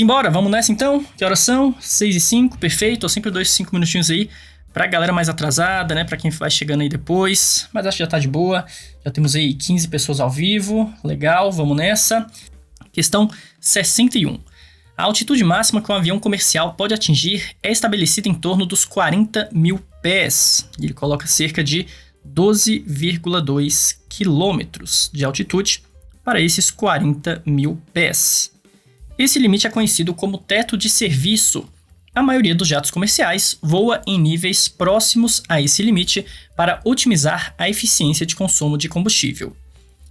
Simbora, vamos nessa então? Que horas são? 6h05, perfeito. Eu sempre dou esses 5 minutinhos aí pra galera mais atrasada, né? Pra quem vai chegando aí depois. Mas acho que já tá de boa. Já temos aí 15 pessoas ao vivo. Legal, vamos nessa. Questão 61. A altitude máxima que um avião comercial pode atingir é estabelecida em torno dos 40 mil pés. Ele coloca cerca de 12,2 quilômetros de altitude para esses 40 mil pés. Esse limite é conhecido como teto de serviço. A maioria dos jatos comerciais voa em níveis próximos a esse limite para otimizar a eficiência de consumo de combustível.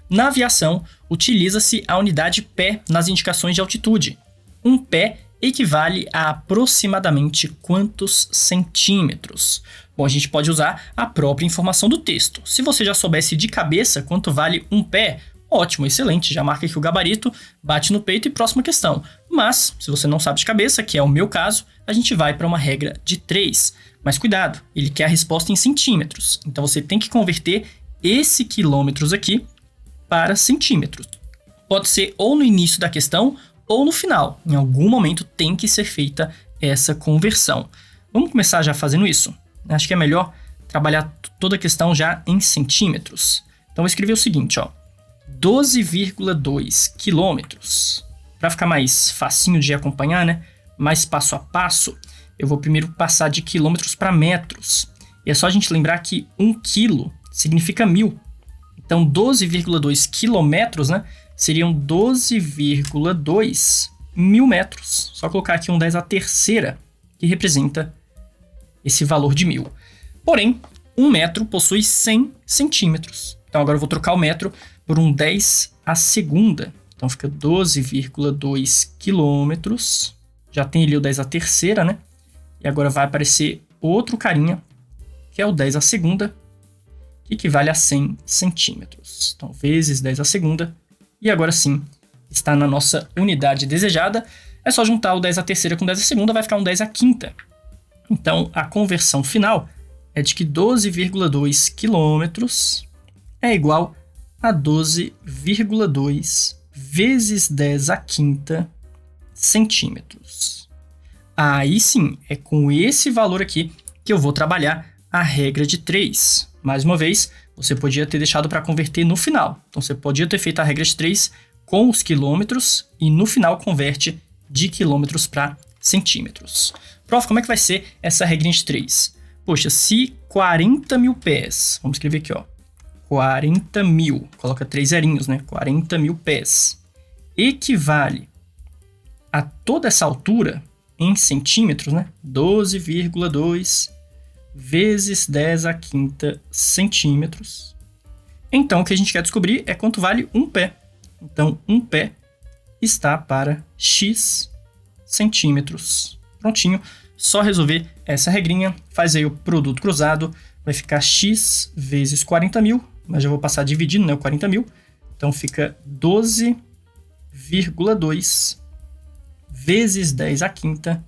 Na aviação, utiliza-se a unidade pé nas indicações de altitude. Um pé equivale a aproximadamente quantos centímetros? Bom, a gente pode usar a própria informação do texto. Se você já soubesse de cabeça quanto vale um pé, ótimo, excelente, já marca aqui o gabarito, bate no peito e próxima questão. Mas, se você não sabe de cabeça, que é o meu caso, a gente vai para uma regra de 3. Mas cuidado, ele quer a resposta em centímetros. Então você tem que converter esse quilômetros aqui para centímetros. Pode ser ou no início da questão ou no final. Em algum momento tem que ser feita essa conversão. Vamos começar já fazendo isso? Acho que é melhor trabalhar toda a questão já em centímetros. Então vou escrever o seguinte, ó. 12,2 quilômetros. Para ficar mais facinho de acompanhar, né? Mais passo a passo, eu vou primeiro passar de quilômetros para metros. E é só a gente lembrar que 1 quilo significa 1000. Então 12,2 quilômetros, né? Seriam 12,2 mil metros. Só colocar aqui um 10 à terceira, que representa esse valor de 1000. Porém, 1 metro possui 100 centímetros. Então agora eu vou trocar o metro por um 10 à segunda. Então fica 12,2 quilômetros. Já tem ali o 10 à terceira, né? E agora vai aparecer outro carinha, que é o 10 à segunda, que equivale a 100 centímetros. Então, vezes 10 à segunda. E agora sim, está na nossa unidade desejada. É só juntar o 10 à terceira com 10 à segunda, vai ficar um 10 à quinta. Então, a conversão final é de que 12,2 quilômetros é igual a 12,2 vezes 10 à quinta centímetros. Aí sim, é com esse valor aqui que eu vou trabalhar a regra de 3. Mais uma vez, você podia ter deixado para converter no final. Então, você podia ter feito a regra de 3 com os quilômetros e no final converte de quilômetros para centímetros. Prof, como é que vai ser essa regra de 3? Poxa, se 40 mil pés, vamos escrever aqui, ó, 40 mil, coloca 3 zerinhos, né? 40 mil pés, equivale a toda essa altura em centímetros, né? 12,2 vezes 10 à quinta centímetros. Então, o que a gente quer descobrir é quanto vale um pé. Então, um pé está para x centímetros. Prontinho, só resolver essa regrinha, faz aí o produto cruzado, vai ficar x vezes 40 mil, mas já vou passar dividindo, né, o 40 mil. Então, fica 12,2 vezes 10 à quinta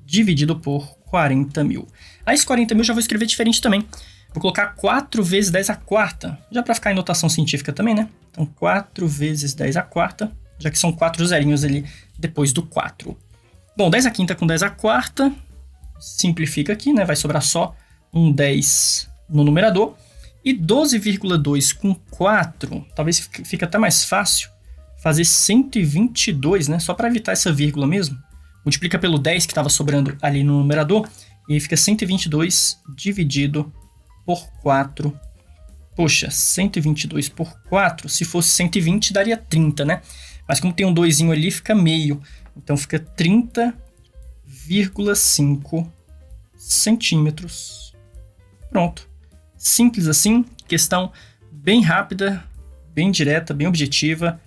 dividido por 40 mil. Aí esse 40 mil já vou escrever diferente também. Vou colocar 4 vezes 10 à quarta, já para ficar em notação científica também, né? Então 4 vezes 10 à quarta, já que são 4 zerinhos ali depois do 4. Bom, 10 à quinta com 10 à quarta, simplifica aqui, né? Vai sobrar só um 10 no numerador. E 12,2 com 4, talvez fique até mais fácil fazer 122, né? Só para evitar essa vírgula mesmo. Multiplica pelo 10 que estava sobrando ali no numerador e aí fica 122 dividido por 4. Poxa, 122 por 4, se fosse 120 daria 30, né? Mas como tem um 2zinho ali, fica meio. Então fica 30,5 centímetros. Pronto. Simples assim, questão bem rápida, bem direta, bem objetiva.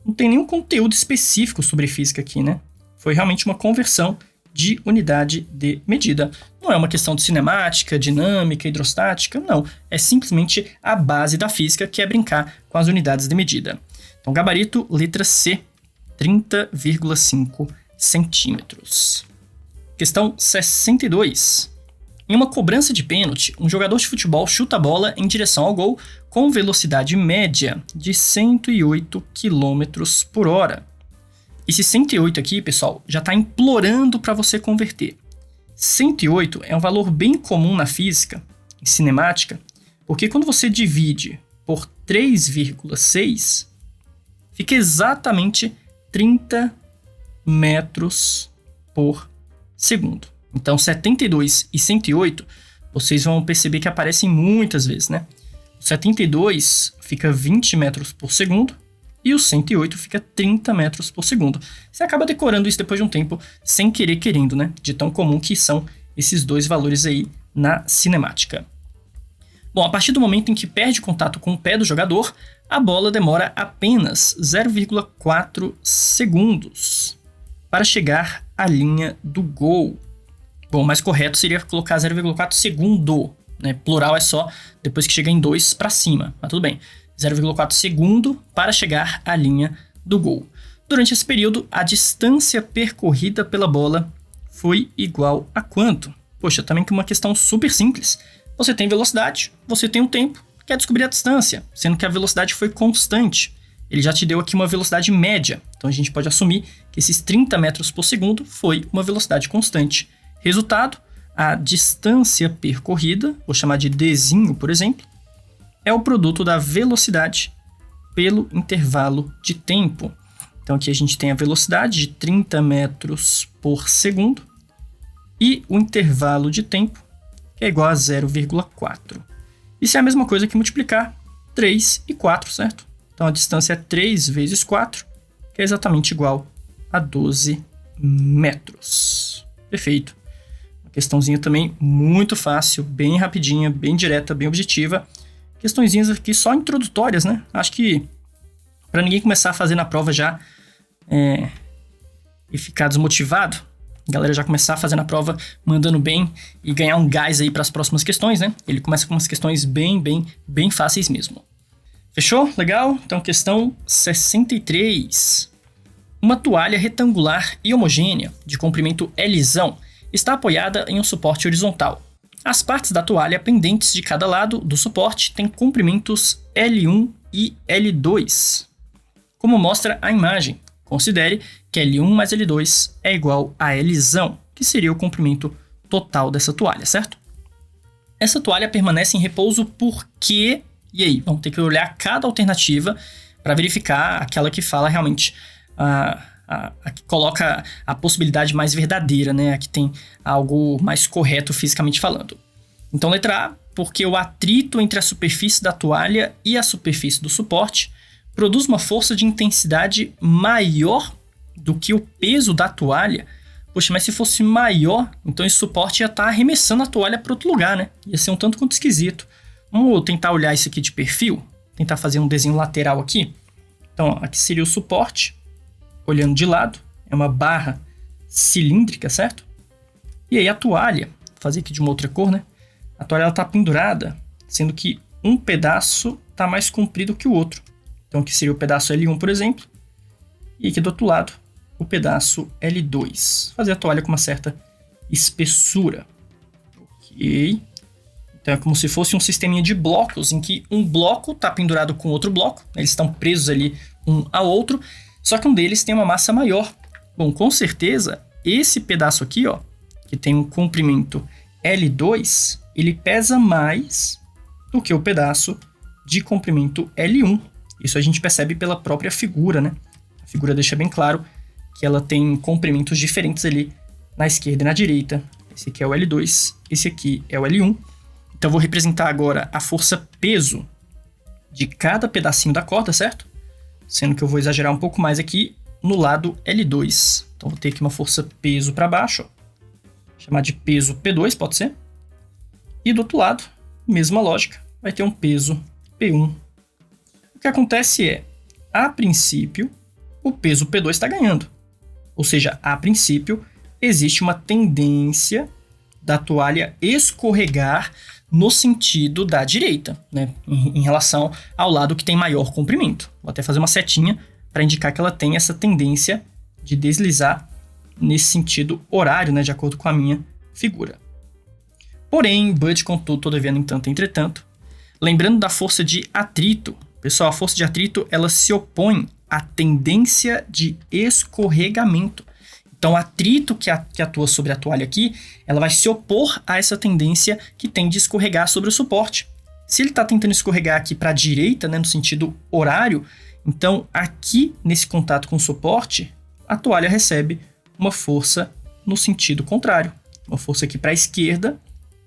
Não tem nenhum conteúdo específico sobre física aqui, né? Foi realmente uma conversão de unidade de medida. Não é uma questão de cinemática, dinâmica, hidrostática, não. É simplesmente a base da física, que é brincar com as unidades de medida. Então, gabarito, letra C, 30,5 centímetros. Questão 62. Em uma cobrança de pênalti, um jogador de futebol chuta a bola em direção ao gol com velocidade média de 108 km por hora. Esse 108 aqui, pessoal, já está implorando para você converter. 108 é um valor bem comum na física, em cinemática, porque quando você divide por 3,6, fica exatamente 30 metros por segundo. Então, 72 e 108, vocês vão perceber que aparecem muitas vezes, né? O 72 fica 20 metros por segundo e o 108 fica 30 metros por segundo. Você acaba decorando isso depois de um tempo, sem querer querendo, né? De tão comum que são esses dois valores aí na cinemática. Bom, a partir do momento em que perde contato com o pé do jogador, a bola demora apenas 0,4 segundos para chegar à linha do gol. Bom, o mais correto seria colocar 0,4 segundo, né? Plural é só depois que chega em 2 para cima, mas tudo bem. 0,4 segundo para chegar à linha do gol. Durante esse período, a distância percorrida pela bola foi igual a quanto? Poxa, também que uma questão super simples. Você tem velocidade, você tem um tempo, quer descobrir a distância, sendo que a velocidade foi constante. Ele já te deu aqui uma velocidade média, então a gente pode assumir que esses 30 metros por segundo foi uma velocidade constante. Resultado, a distância percorrida, vou chamar de Dzinho, por exemplo, é o produto da velocidade pelo intervalo de tempo. Então aqui a gente tem a velocidade de 30 metros por segundo e o intervalo de tempo, que é igual a 0,4. Isso é a mesma coisa que multiplicar 3 e 4, certo? Então a distância é 3 vezes 4, que é exatamente igual a 12 metros. Perfeito. Uma questãozinha também muito fácil, bem rapidinha, bem direta, bem objetiva. Questõezinhas aqui só introdutórias, né? Acho que para ninguém começar a fazer na prova já e ficar desmotivado, a galera já começar a fazer na prova mandando bem e ganhar um gás aí para as próximas questões, né? Ele começa com umas questões bem fáceis mesmo. Fechou? Legal? Então, questão 63. Uma toalha retangular e homogênea, de comprimento Lzão, está apoiada em um suporte horizontal. As partes da toalha pendentes de cada lado do suporte têm comprimentos L1 e L2. Como mostra a imagem, considere que L1 mais L2 é igual a Lzão, que seria o comprimento total dessa toalha, certo? Essa toalha permanece em repouso porque... E aí, vamos ter que olhar cada alternativa para verificar aquela que fala realmente, a que coloca a possibilidade mais verdadeira, né? A que tem algo mais correto fisicamente falando. Então, letra A, porque o atrito entre a superfície da toalha e a superfície do suporte produz uma força de intensidade maior do que o peso da toalha. Poxa, mas se fosse maior, então esse suporte ia estar arremessando a toalha para outro lugar, né? Ia ser um tanto quanto esquisito. Vamos tentar olhar isso aqui de perfil, tentar fazer um desenho lateral aqui. Então, aqui seria o suporte, olhando de lado, é uma barra cilíndrica, certo? E aí a toalha, vou fazer aqui de uma outra cor, né? A toalha está pendurada, sendo que um pedaço está mais comprido que o outro. Então aqui seria o pedaço L1, por exemplo, e aqui do outro lado, o pedaço L2. Fazer a toalha com uma certa espessura. Ok. Então é como se fosse um sisteminha de blocos, em que um bloco está pendurado com outro bloco, eles estão presos ali um ao outro, só que um deles tem uma massa maior. Bom, com certeza, esse pedaço aqui, ó, que tem um comprimento L2, ele pesa mais do que o pedaço de comprimento L1. Isso a gente percebe pela própria figura, né? A figura deixa bem claro que ela tem comprimentos diferentes ali na esquerda e na direita. Esse aqui é o L2, esse aqui é o L1. Então, eu vou representar agora a força-peso de cada pedacinho da corda, certo? Sendo que eu vou exagerar um pouco mais aqui no lado L2. Então, vou ter aqui uma força-peso para baixo, ó. Chamar de peso P2, pode ser? E do outro lado, mesma lógica, vai ter um peso P1. O que acontece é, a princípio, o peso P2 está ganhando. Ou seja, a princípio, existe uma tendência da toalha escorregar no sentido da direita, né? Em relação ao lado que tem maior comprimento. Vou até fazer uma setinha para indicar que ela tem essa tendência de deslizar nesse sentido horário, né? De acordo com a minha figura. Porém, but, contudo, todavia, no entanto, entretanto, lembrando da força de atrito, pessoal, a força de atrito ela se opõe a tendência de escorregamento. Então, o atrito que atua sobre a toalha aqui, ela vai se opor a essa tendência que tem de escorregar sobre o suporte. Se ele está tentando escorregar aqui para a direita, né, no sentido horário, então aqui nesse contato com o suporte, a toalha recebe uma força no sentido contrário. Uma força aqui para a esquerda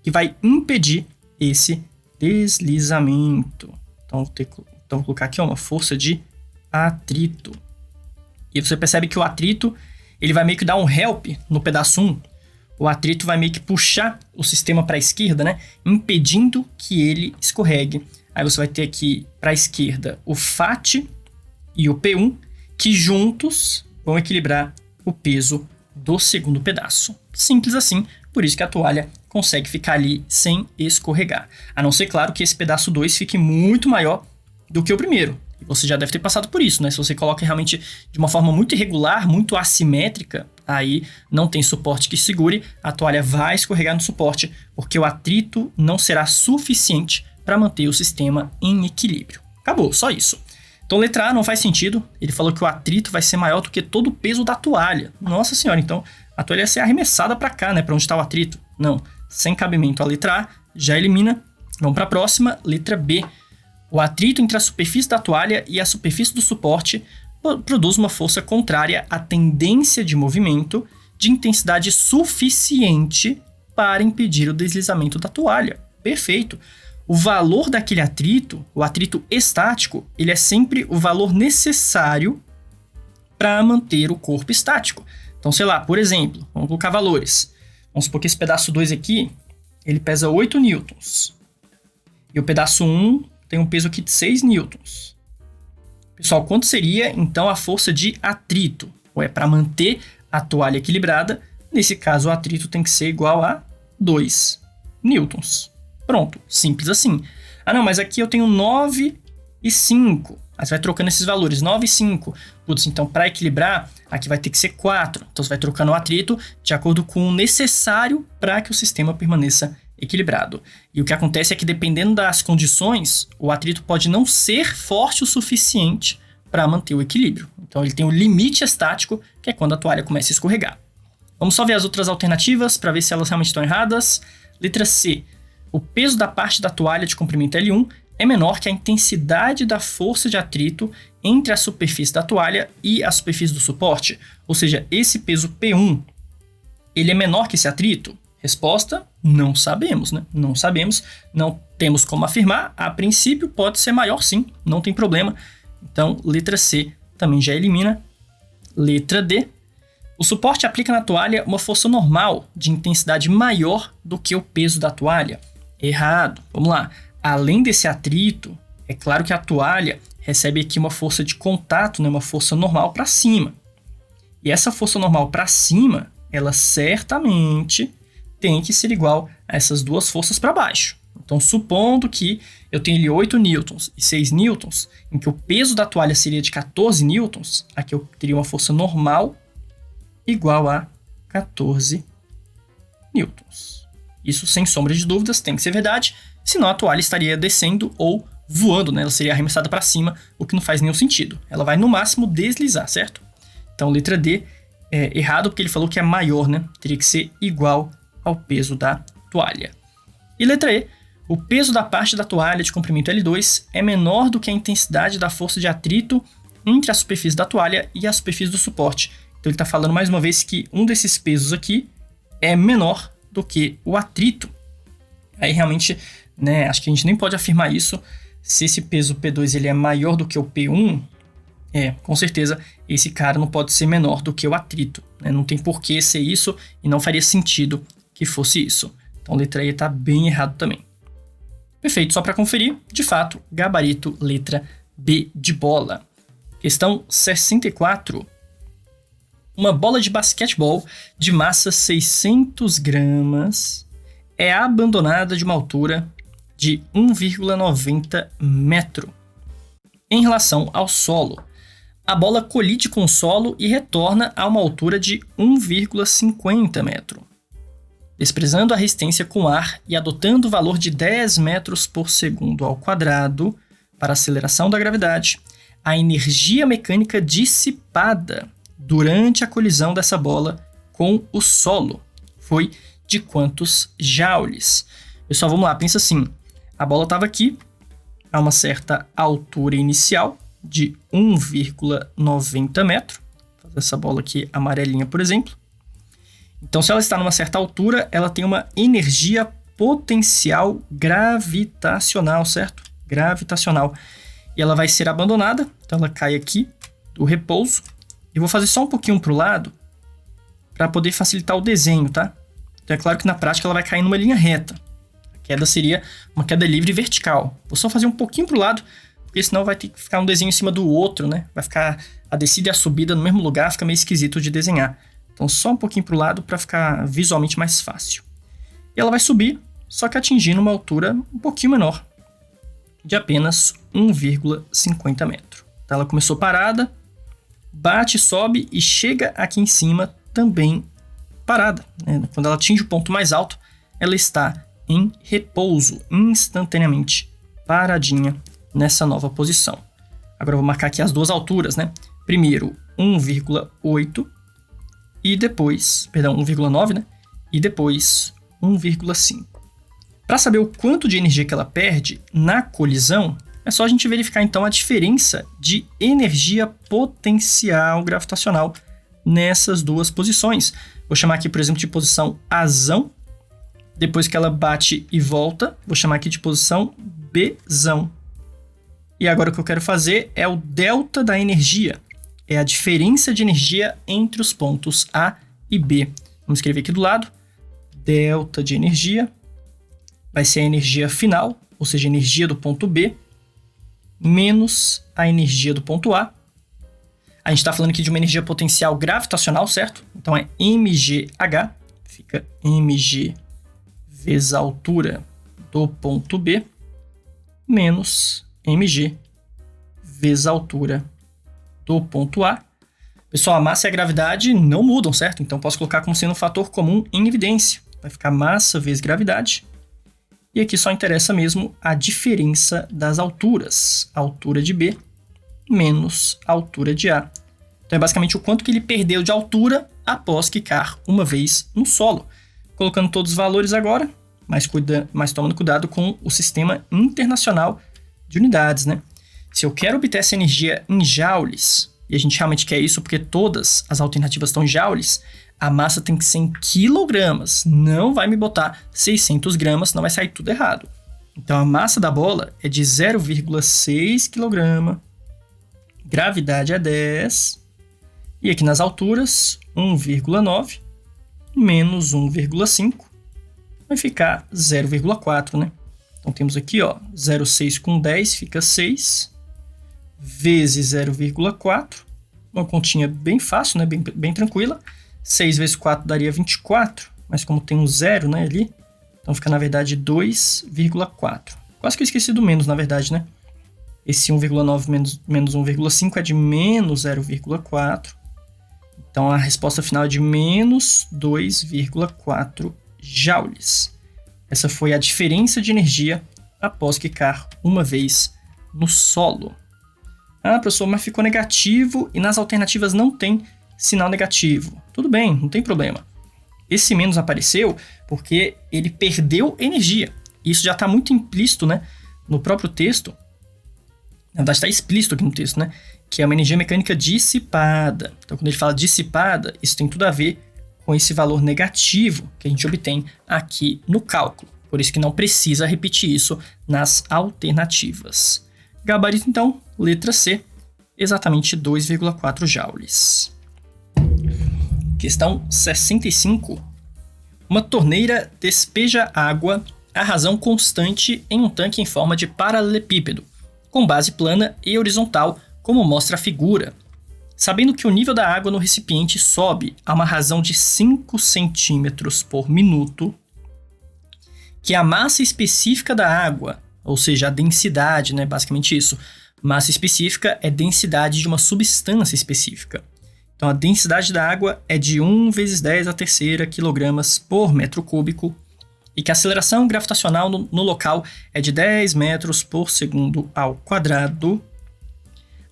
que vai impedir esse deslizamento. Então, vou colocar aqui uma força de atrito. E você percebe que o atrito ele vai meio que dar um help no pedaço 1. O atrito vai meio que puxar o sistema para a esquerda, né? Impedindo que ele escorregue. Aí você vai ter aqui para a esquerda o FAT e o P1, que juntos vão equilibrar o peso do segundo pedaço. Simples assim, por isso que a toalha consegue ficar ali sem escorregar. A não ser, claro, que esse pedaço 2 fique muito maior do que o primeiro. Você já deve ter passado por isso, né? Se você coloca realmente de uma forma muito irregular, muito assimétrica, aí não tem suporte que segure, a toalha vai escorregar no suporte, porque o atrito não será suficiente para manter o sistema em equilíbrio. Acabou, só isso. Então, letra A não faz sentido. Ele falou que o atrito vai ser maior do que todo o peso da toalha. Nossa senhora, então a toalha ia ser arremessada para cá, né? Para onde está o atrito. Não, sem cabimento. A letra A já elimina. Vamos para a próxima, letra B. O atrito entre a superfície da toalha e a superfície do suporte produz uma força contrária à tendência de movimento de intensidade suficiente para impedir o deslizamento da toalha. Perfeito. O valor daquele atrito, o atrito estático, ele é sempre o valor necessário para manter o corpo estático. Então, sei lá, por exemplo, vamos colocar valores. Vamos supor que esse pedaço 2 aqui, ele pesa 8 newtons. E o pedaço 1 tem um peso aqui de 6 newtons. Pessoal, quanto seria, então, a força de atrito? Para manter a toalha equilibrada, nesse caso, o atrito tem que ser igual a 2 newtons. Pronto, simples assim. Ah, não, mas aqui eu tenho 9 e 5. Aí você vai trocando esses valores, 9 e 5. Putz, então para equilibrar, aqui vai ter que ser 4. Então você vai trocando o atrito de acordo com o necessário para que o sistema permaneça equilibrado. E o que acontece é que dependendo das condições, o atrito pode não ser forte o suficiente para manter o equilíbrio. Então ele tem o limite estático, que é quando a toalha começa a escorregar. Vamos só ver as outras alternativas para ver se elas realmente estão erradas. Letra C. O peso da parte da toalha de comprimento L1 é menor que a intensidade da força de atrito entre a superfície da toalha e a superfície do suporte. Ou seja, esse peso P1, ele é menor que esse atrito? Resposta, não sabemos, né? Não sabemos, não temos como afirmar. A princípio pode ser maior sim, não tem problema. Então, letra C também já elimina. Letra D. O suporte aplica na toalha uma força normal de intensidade maior do que o peso da toalha. Errado. Vamos lá. Além desse atrito, é claro que a toalha recebe aqui uma força de contato, né? Uma força normal para cima. E essa força normal para cima, ela certamente tem que ser igual a essas duas forças para baixo. Então, supondo que eu tenho ali 8 newtons e 6 newtons, em que o peso da toalha seria de 14 newtons, aqui eu teria uma força normal igual a 14 newtons. Isso, sem sombra de dúvidas, tem que ser verdade, senão a toalha estaria descendo ou voando, né? Ela seria arremessada para cima, o que não faz nenhum sentido. Ela vai, no máximo, deslizar, certo? Então, letra D é errado, porque ele falou que é maior, né? Teria que ser igual ao peso da toalha. E letra E, o peso da parte da toalha de comprimento L2 é menor do que a intensidade da força de atrito entre a superfície da toalha e a superfície do suporte. Então, ele está falando mais uma vez que um desses pesos aqui é menor do que o atrito. Aí realmente, né, acho que a gente nem pode afirmar isso. Se esse peso P2 ele é maior do que o P1, com certeza esse cara não pode ser menor do que o atrito, né? Não tem por que ser isso e não faria sentido que fosse isso. Então letra E está bem errado também. Perfeito, só para conferir, de fato, gabarito letra B de bola. Questão 64. Uma bola de basquetebol de massa 600 gramas é abandonada de uma altura de 1,90 metro em relação ao solo. A bola colide com o solo e retorna a uma altura de 1,50 metro. Desprezando a resistência com ar e adotando o valor de 10 metros por segundo ao quadrado para a aceleração da gravidade, a energia mecânica dissipada durante a colisão dessa bola com o solo foi de quantos joules? Pessoal, vamos lá, pensa assim. A bola estava aqui, a uma certa altura inicial de 1,90 metro. Vou fazer essa bola aqui amarelinha, por exemplo. Então, se ela está numa certa altura, ela tem uma energia potencial gravitacional, certo? Gravitacional. E ela vai ser abandonada, então ela cai aqui do repouso. E vou fazer só um pouquinho para o lado, para poder facilitar o desenho, tá? Então é claro que na prática ela vai cair numa linha reta. A queda seria uma queda livre vertical. Vou só fazer um pouquinho para o lado, porque senão vai ter que ficar um desenho em cima do outro, né? Vai ficar a descida e a subida no mesmo lugar, fica meio esquisito de desenhar. Então só um pouquinho para o lado para ficar visualmente mais fácil. E ela vai subir, só que atingindo uma altura um pouquinho menor, de apenas 1,50 metro. Então ela começou parada, bate, sobe e chega aqui em cima também parada, né? Quando ela atinge o ponto mais alto, ela está em repouso, instantaneamente paradinha nessa nova posição. Agora eu vou marcar aqui as duas alturas, né? Primeiro 1,8 e depois, 1,9, né? E depois 1,5. Para saber o quanto de energia que ela perde na colisão, é só a gente verificar então a diferença de energia potencial gravitacional nessas duas posições. Vou chamar aqui, por exemplo, de posição Azão. Depois que ela bate e volta, vou chamar aqui de posição Bzão. E agora o que eu quero fazer é o delta da energia. É a diferença de energia entre os pontos A e B. Vamos escrever aqui do lado. Delta de energia vai ser a energia final, ou seja, a energia do ponto B, menos a energia do ponto A. A gente está falando aqui de uma energia potencial gravitacional, certo? Então é mgh, fica mg vezes a altura do ponto B, menos mg vezes a altura do ponto A. Pessoal, a massa e a gravidade não mudam, certo? Então posso colocar como sendo um fator comum em evidência. Vai ficar massa vezes gravidade. E aqui só interessa mesmo a diferença das alturas. A altura de B menos a altura de A. Então é basicamente o quanto que ele perdeu de altura após quicar uma vez no solo. Colocando todos os valores agora, mas tomando cuidado com o sistema internacional de unidades, né? Se eu quero obter essa energia em joules, e a gente realmente quer isso porque todas as alternativas estão em joules, a massa tem que ser em quilogramas. Não vai me botar 600 gramas, senão vai sair tudo errado. Então a massa da bola é de 0,6 kg. Gravidade é 10. E aqui nas alturas, 1,9 menos 1,5 vai ficar 0,4, né? Então temos aqui, ó, 0,6 com 10 fica 6, vezes 0,4. Uma continha bem fácil, né? Bem tranquila. 6 vezes 4 daria 24, mas como tem um zero, né, ali, então fica na verdade 2,4. Quase que eu esqueci do menos, na verdade, né? Esse 1,9 menos 1,5 é de menos 0,4. Então a resposta final é de menos 2,4 joules. Essa foi a diferença de energia após quicar uma vez no solo. Ah, professor, mas ficou negativo e nas alternativas não tem sinal negativo. Tudo bem, não tem problema. Esse menos apareceu porque ele perdeu energia. Isso já está muito implícito, né, no próprio texto. Na verdade, está explícito aqui no texto, né, que é uma energia mecânica dissipada. Então, quando ele fala dissipada, isso tem tudo a ver com esse valor negativo que a gente obtém aqui no cálculo. Por isso que não precisa repetir isso nas alternativas. Gabarito, então, letra C, exatamente 2,4 joules. Questão 65. Uma torneira despeja água a razão constante em um tanque em forma de paralelepípedo, com base plana e horizontal, como mostra a figura. Sabendo que o nível da água no recipiente sobe a uma razão de 5 centímetros por minuto, que a massa específica da água, ou seja, a densidade, né, basicamente isso, massa específica é densidade de uma substância específica. Então, a densidade da água é de 1 vezes 10 a terceira quilogramas por metro cúbico e que a aceleração gravitacional no local é de 10 metros por segundo ao quadrado.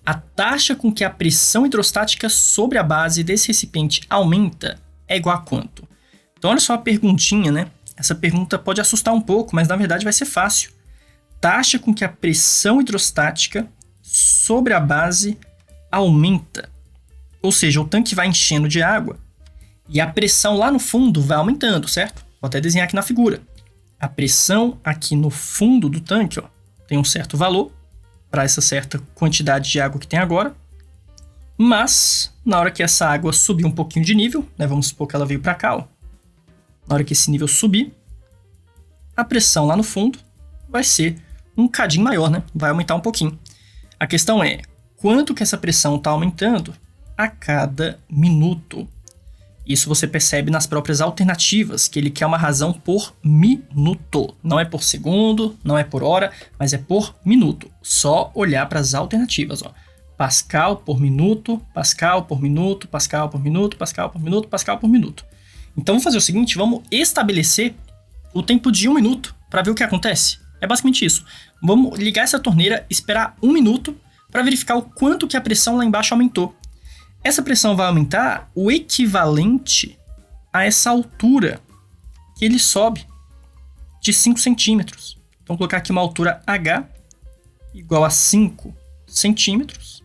a taxa com que a pressão hidrostática sobre a base desse recipiente aumenta é igual a quanto? Então, olha só a perguntinha, né? Essa pergunta pode assustar um pouco, mas na verdade vai ser fácil. Taxa com que a pressão hidrostática sobre a base aumenta. Ou seja, o tanque vai enchendo de água e a pressão lá no fundo vai aumentando, certo? Vou até desenhar aqui na figura. A pressão aqui no fundo do tanque, ó, tem um certo valor para essa certa quantidade de água que tem agora. Mas, na hora que essa água subir um pouquinho de nível, né, vamos supor que ela veio para cá, ó, na hora que esse nível subir, a pressão lá no fundo vai ser um cadinho maior, né? Vai aumentar um pouquinho. A questão é, quanto que essa pressão está aumentando a cada minuto? Isso você percebe nas próprias alternativas, que ele quer uma razão por minuto. Não é por segundo, não é por hora, mas é por minuto. Só olhar para as alternativas, ó. Pascal por minuto, Pascal por minuto, Pascal por minuto, Pascal por minuto, Pascal por minuto. Então vamos fazer o seguinte, vamos estabelecer o tempo de 1 minuto para ver o que acontece. É basicamente isso. Vamos ligar essa torneira, esperar 1 minuto para verificar o quanto que a pressão lá embaixo aumentou. Essa pressão vai aumentar o equivalente a essa altura que ele sobe de 5 centímetros. Então, vou colocar aqui uma altura H igual a 5 centímetros.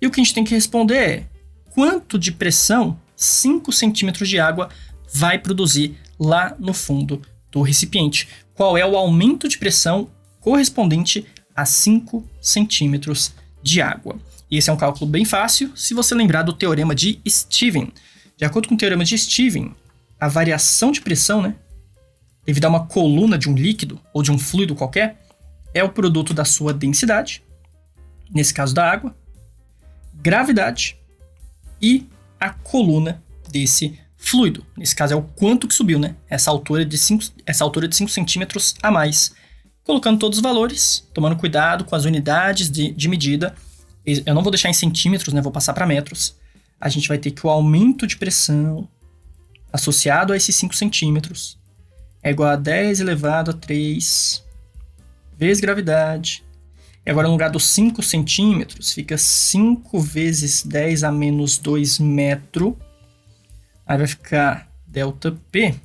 E o que a gente tem que responder é quanto de pressão 5 centímetros de água vai produzir lá no fundo do recipiente. Qual é o aumento de pressão correspondente a 5 centímetros de água. E esse é um cálculo bem fácil se você lembrar do teorema de Stevens. De acordo com o teorema de Stevens, a variação de pressão, né, devido a uma coluna de um líquido ou de um fluido qualquer, é o produto da sua densidade, nesse caso da água, gravidade e a coluna desse fluido. Nesse caso é o quanto que subiu, né? Essa altura de 5 centímetros a mais. Colocando todos os valores, tomando cuidado com as unidades de medida. Eu não vou deixar em centímetros, né? Vou passar para metros. A gente vai ter que o aumento de pressão associado a esses 5 centímetros é igual a 10 elevado a 3 vezes gravidade. E agora no lugar dos 5 centímetros fica 5 vezes 10 a menos 2 metro. Aí vai ficar ΔP.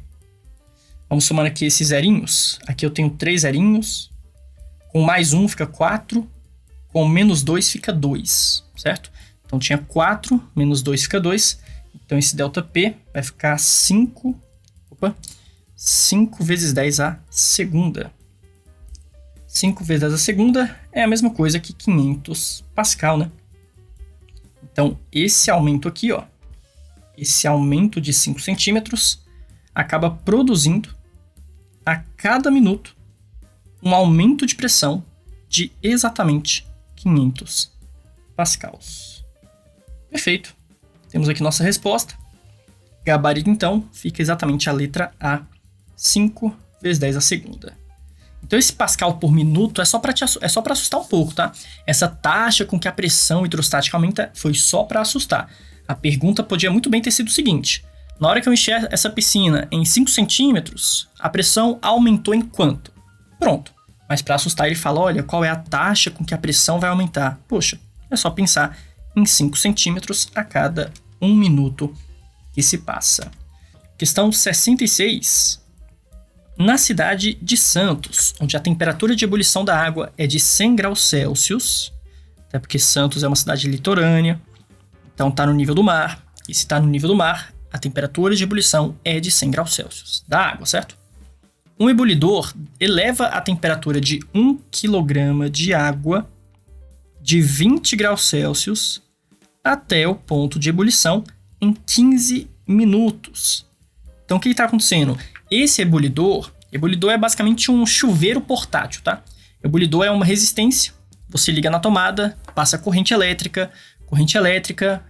Vamos somando aqui esses zerinhos. Aqui eu tenho 3 zerinhos. Com mais 1 fica 4. Com menos 2 fica 2, certo? Então tinha 4, menos 2 fica 2. Então esse ΔP vai ficar 5 vezes 10 à segunda. 5 vezes 10 à segunda é a mesma coisa que 500 Pascal, né? Então esse aumento aqui, ó, esse aumento de 5 centímetros acaba produzindo a cada minuto um aumento de pressão de exatamente 500 pascals. Perfeito. Temos aqui nossa resposta. Gabarito, então, fica exatamente a letra A, 5 vezes 10 à segunda. Então, esse pascal por minuto é só para assustar um pouco, tá? Essa taxa com que a pressão hidrostática aumenta foi só para assustar. A pergunta podia muito bem ter sido o seguinte: na hora que eu encher essa piscina em 5 centímetros, a pressão aumentou em quanto? Pronto. Mas para assustar ele fala, olha, qual é a taxa com que a pressão vai aumentar? Poxa, é só pensar em 5 centímetros a cada 1 minuto que se passa. Questão 66. Na cidade de Santos, onde a temperatura de ebulição da água é de 100 graus Celsius, até porque Santos é uma cidade litorânea, então está no nível do mar, e se está no nível do mar, a temperatura de ebulição é de 100 graus Celsius da água, certo? Um ebulidor eleva a temperatura de 1 kg de água de 20 graus Celsius até o ponto de ebulição em 15 minutos. Então, o que está acontecendo? Esse ebulidor é basicamente um chuveiro portátil, tá? Ebulidor é uma resistência, você liga na tomada, passa corrente elétrica,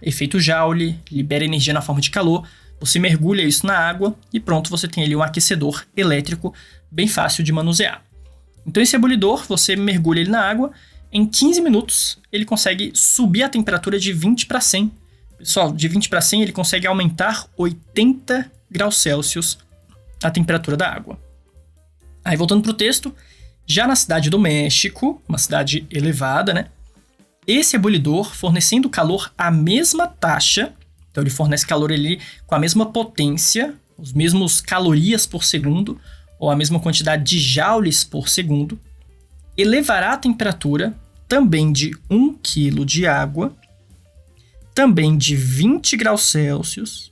efeito Joule, libera energia na forma de calor, você mergulha isso na água e pronto, você tem ali um aquecedor elétrico bem fácil de manusear. Então esse ebulidor, você mergulha ele na água, em 15 minutos ele consegue subir a temperatura de 20 para 100. Pessoal, de 20 para 100 ele consegue aumentar 80 graus Celsius a temperatura da água. Aí voltando para o texto, já na cidade do México, uma cidade elevada, né? esse ebulidor fornecendo calor à mesma taxa, então ele fornece calor ali com a mesma potência, os mesmos calorias por segundo, ou a mesma quantidade de joules por segundo, elevará a temperatura também de 1 kg de água, também de 20 graus Celsius,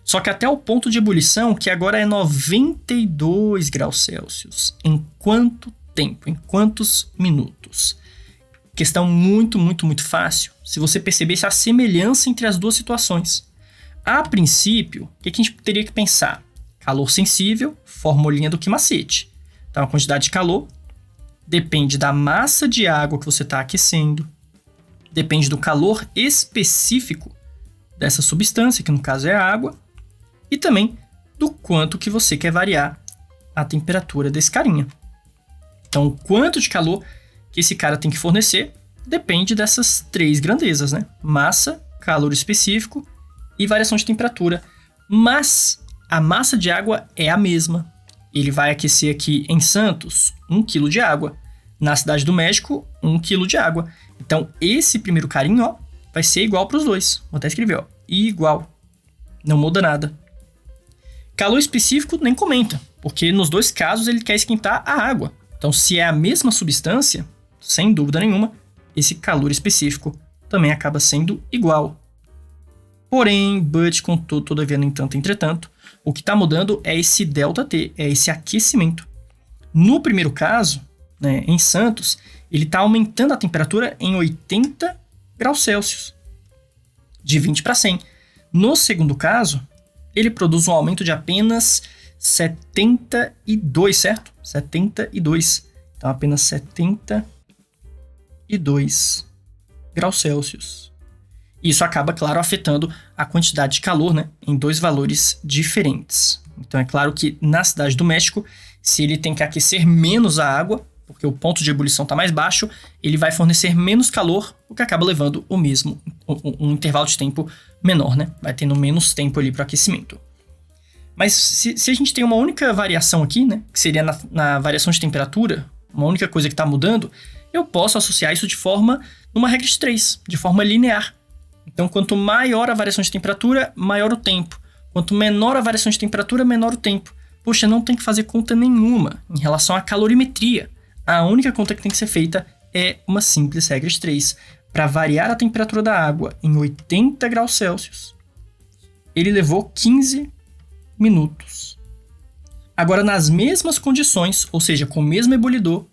só que até o ponto de ebulição, que agora é 92 graus Celsius. Em quanto tempo? Em quantos minutos? Questão muito, muito, muito fácil, se você percebesse a semelhança entre as duas situações. A princípio, o que a gente teria que pensar? Calor sensível, formulinha do que macete. Então, a quantidade de calor depende da massa de água que você está aquecendo, depende do calor específico dessa substância, que no caso é a água, e também do quanto que você quer variar a temperatura desse carinha. Então, o quanto de calor que esse cara tem que fornecer depende dessas três grandezas, né? Massa, calor específico e variação de temperatura. Mas a massa de água é a mesma. Ele vai aquecer aqui em Santos 1 kg de água. Na Cidade do México, 1 kg de água. Então, esse primeiro carinho, ó, vai ser igual para os dois. Vou até escrever, ó, igual. Não muda nada. Calor específico nem comenta, porque nos dois casos ele quer esquentar a água. Então, se é a mesma substância, sem dúvida nenhuma, esse calor específico também acaba sendo igual. Porém, but, contudo, todavia, no entanto, entretanto, o que está mudando é esse ΔT, é esse aquecimento. No primeiro caso, né, em Santos, ele está aumentando a temperatura em 80 graus Celsius, de 20 para 100. No segundo caso, ele produz um aumento de apenas 72, certo? 72. Então, apenas 72 graus Celsius. Isso acaba, claro, afetando a quantidade de calor, né, em dois valores diferentes. Então, é claro que na Cidade do México, se ele tem que aquecer menos a água, porque o ponto de ebulição está mais baixo, ele vai fornecer menos calor, o que acaba levando o mesmo, um intervalo de tempo menor, né? Vai tendo menos tempo ali para o aquecimento. Mas se a gente tem uma única variação aqui, né, que seria na variação de temperatura, uma única coisa que está mudando, eu posso associar isso numa regra de 3, de forma linear. Então, quanto maior a variação de temperatura, maior o tempo. Quanto menor a variação de temperatura, menor o tempo. Poxa, não tem que fazer conta nenhuma em relação à calorimetria. A única conta que tem que ser feita é uma simples regra de 3. Para variar a temperatura da água em 80 graus Celsius, ele levou 15 minutos. Agora, nas mesmas condições, ou seja, com o mesmo ebulidor,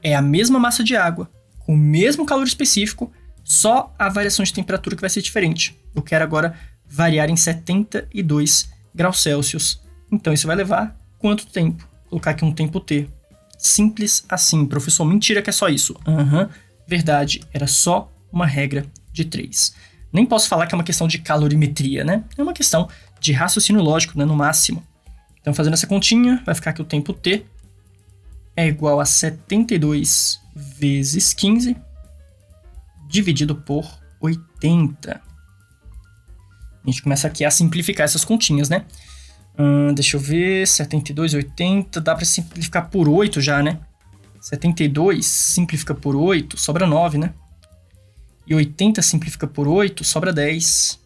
é a mesma massa de água, com o mesmo calor específico, só a variação de temperatura que vai ser diferente. Eu quero agora variar em 72 graus Celsius. Então, isso vai levar quanto tempo? Vou colocar aqui um tempo T. Simples assim. Professor, mentira que é só isso. Verdade, era só uma regra de 3. Nem posso falar que é uma questão de calorimetria, né? É uma questão de raciocínio lógico, né, no máximo. Então, fazendo essa continha, vai ficar que o tempo T é igual a 72 vezes 15 dividido por 80. A gente começa aqui a simplificar essas continhas, né? Deixa eu ver, 72, 80, dá para simplificar por 8 já, né? 72 simplifica por 8, sobra 9, né? E 80 simplifica por 8, sobra 10.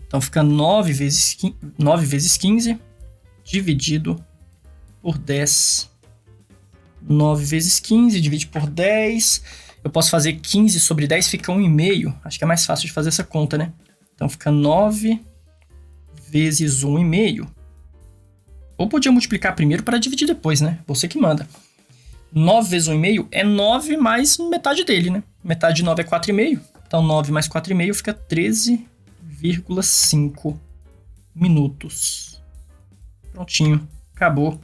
Então fica 9 vezes 15 dividido por 10. 9 vezes 15 divide por 10. Eu posso fazer 15 sobre 10, fica 1,5. Acho que é mais fácil de fazer essa conta, né? Então fica 9 vezes 1,5. Ou podia multiplicar primeiro para dividir depois, né? Você que manda. 9 vezes 1,5 é 9 mais metade dele, né? Metade de 9 é 4,5. Então 9 mais 4,5 fica 13,5 minutos. Prontinho. Acabou.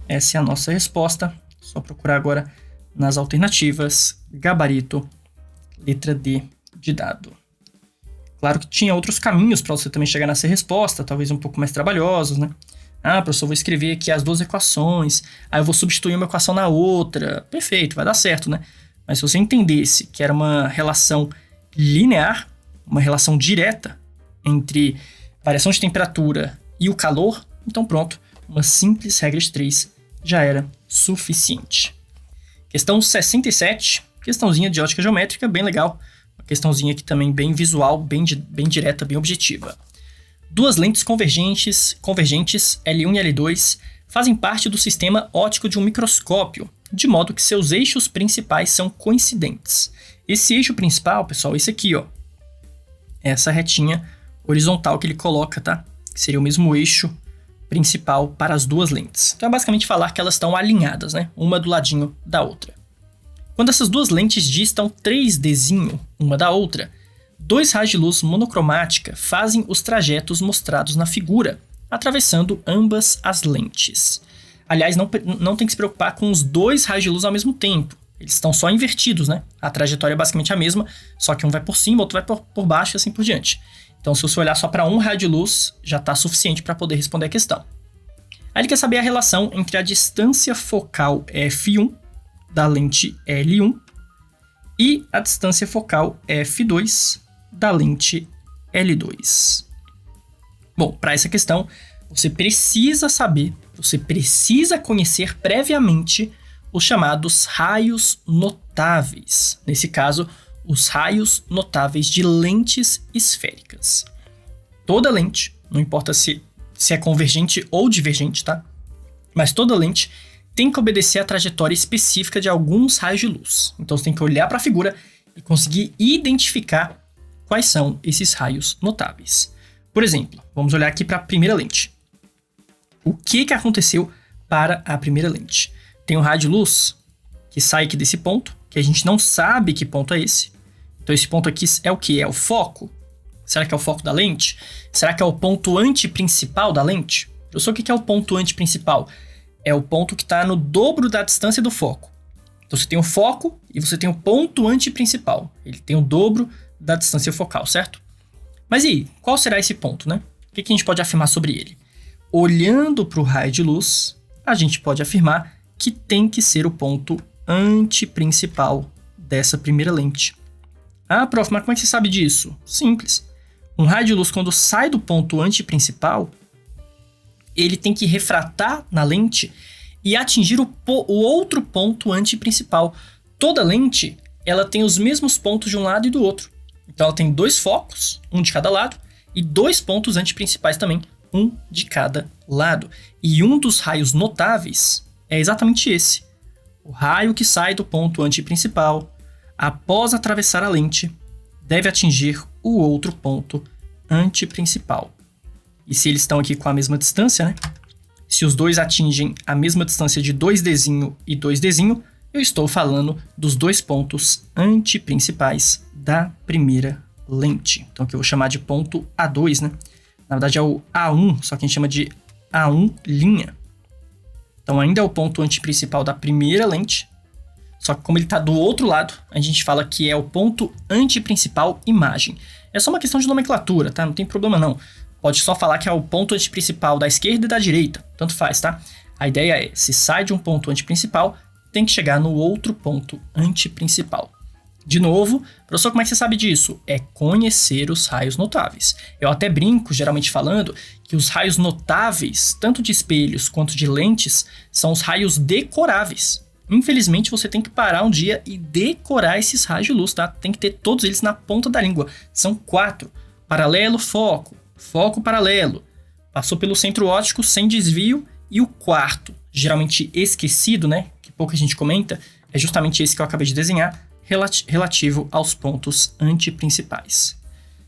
Essa é a nossa resposta. Só procurar agora nas alternativas. Gabarito, letra D de dado. Claro que tinha outros caminhos para você também chegar nessa resposta, talvez um pouco mais trabalhosos, né? Professor, vou escrever aqui as duas equações, aí eu vou substituir uma equação na outra. Perfeito, vai dar certo, né? Mas se você entendesse que era uma relação linear, uma relação direta entre variação de temperatura e o calor, então pronto, uma simples regra de 3 já era suficiente. Questão 67, Questãozinha de ótica geométrica, bem legal. Uma questãozinha aqui também bem visual, bem direta, bem objetiva. Duas lentes convergentes L1 e L2, fazem parte do sistema óptico de um microscópio, de modo que seus eixos principais são coincidentes. Esse eixo principal, pessoal, esse aqui, ó, é essa retinha horizontal que ele coloca, tá? Que seria o mesmo eixo principal para as duas lentes. Então é basicamente falar que elas estão alinhadas, né? Uma do ladinho da outra. Quando essas duas lentes distam 3Dzinho uma da outra, dois raios de luz monocromática fazem os trajetos mostrados na figura, atravessando ambas as lentes. Aliás, não tem que se preocupar com os dois raios de luz ao mesmo tempo. Eles estão só invertidos, né? A trajetória é basicamente a mesma, só que um vai por cima, outro vai por baixo e assim por diante. Então, se você olhar só para um raio de luz, já está suficiente para poder responder a questão. Aí ele quer saber a relação entre a distância focal f1 da lente L1 e a distância focal f2 da lente L2. Bom, para essa questão, você precisa conhecer previamente os chamados raios notáveis. Nesse caso, os raios notáveis de lentes esféricas. Toda lente, não importa se é convergente ou divergente, tá? Mas toda lente tem que obedecer à trajetória específica de alguns raios de luz. Então você tem que olhar para a figura e conseguir identificar quais são esses raios notáveis. Por exemplo, vamos olhar aqui para a primeira lente. O que aconteceu para a primeira lente? Tem um raio de luz que sai aqui desse ponto, que a gente não sabe que ponto é esse. Então esse ponto aqui é o que? É o foco? Será que é o foco da lente? Será que é o ponto antiprincipal da lente? Eu sei o que é o ponto antiprincipal. É o ponto que está no dobro da distância do foco. Então você tem o foco e você tem o ponto antiprincipal. Ele tem o dobro da distância focal, certo? Mas e aí, qual será esse ponto, né? O que a gente pode afirmar sobre ele? Olhando para o raio de luz, a gente pode afirmar que tem que ser o ponto antiprincipal dessa primeira lente. Ah, prof, mas como é que você sabe disso? Simples. Um raio de luz, quando sai do ponto antiprincipal, ele tem que refratar na lente e atingir o outro ponto antiprincipal. Toda lente, ela tem os mesmos pontos de um lado e do outro. Então ela tem dois focos, um de cada lado, e dois pontos antiprincipais também, um de cada lado. E um dos raios notáveis é exatamente esse. O raio que sai do ponto antiprincipal, após atravessar a lente, deve atingir o outro ponto antiprincipal. E se eles estão aqui com a mesma distância, né? Se os dois atingem a mesma distância de 2Dzinho e 2Dzinho, eu estou falando dos dois pontos antiprincipais da primeira lente. Então aqui eu vou chamar de ponto A2, né? Na verdade é o A1, só que a gente chama de A1'. Então ainda é o ponto antiprincipal da primeira lente, só que como ele está do outro lado, a gente fala que é o ponto antiprincipal imagem. É só uma questão de nomenclatura, tá? Não tem problema não. Pode só falar que é o ponto antiprincipal da esquerda e da direita, tanto faz, tá? A ideia é, se sai de um ponto antiprincipal, tem que chegar no outro ponto antiprincipal. De novo, professor, como é que você sabe disso? É conhecer os raios notáveis. Eu até brinco, geralmente falando, que os raios notáveis, tanto de espelhos quanto de lentes, são os raios decoráveis. Infelizmente, você tem que parar um dia e decorar esses raios de luz, tá? Tem que ter todos eles na ponta da língua. São 4. Paralelo, foco. Foco, paralelo. Passou pelo centro óptico sem desvio. E o quarto, geralmente esquecido, né? Que pouca gente comenta, é justamente esse que eu acabei de desenhar, relativo aos pontos antiprincipais.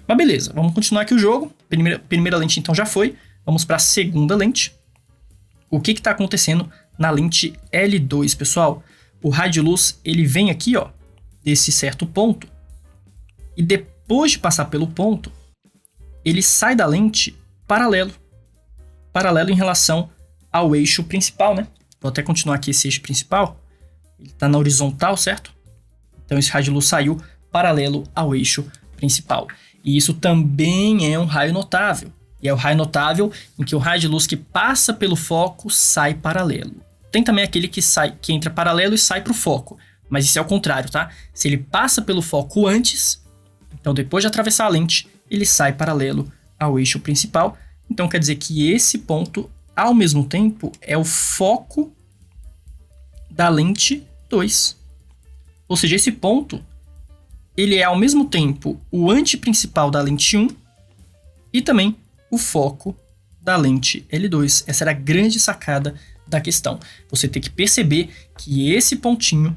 Mas beleza, vamos continuar aqui o jogo. Primeira lente então já foi. Vamos para a segunda lente. O que está acontecendo na lente L2, pessoal? O raio de luz, ele vem aqui, ó, desse certo ponto. E depois de passar pelo ponto, ele sai da lente paralelo. Paralelo em relação ao eixo principal, né? Vou até continuar aqui esse eixo principal. Ele está na horizontal, certo? Então esse raio de luz saiu paralelo ao eixo principal. E isso também é um raio notável. E é o raio notável em que o raio de luz que passa pelo foco sai paralelo. Tem também aquele que entra paralelo e sai para o foco. Mas isso é o contrário, tá? Se ele passa pelo foco antes, então depois de atravessar a lente, ele sai paralelo ao eixo principal. Então quer dizer que esse ponto, ao mesmo tempo, é o foco da lente 2. Ou seja, esse ponto, ele é ao mesmo tempo o antiprincipal da lente 1 e também o foco da lente L2. Essa era a grande sacada da questão. Você tem que perceber que esse pontinho,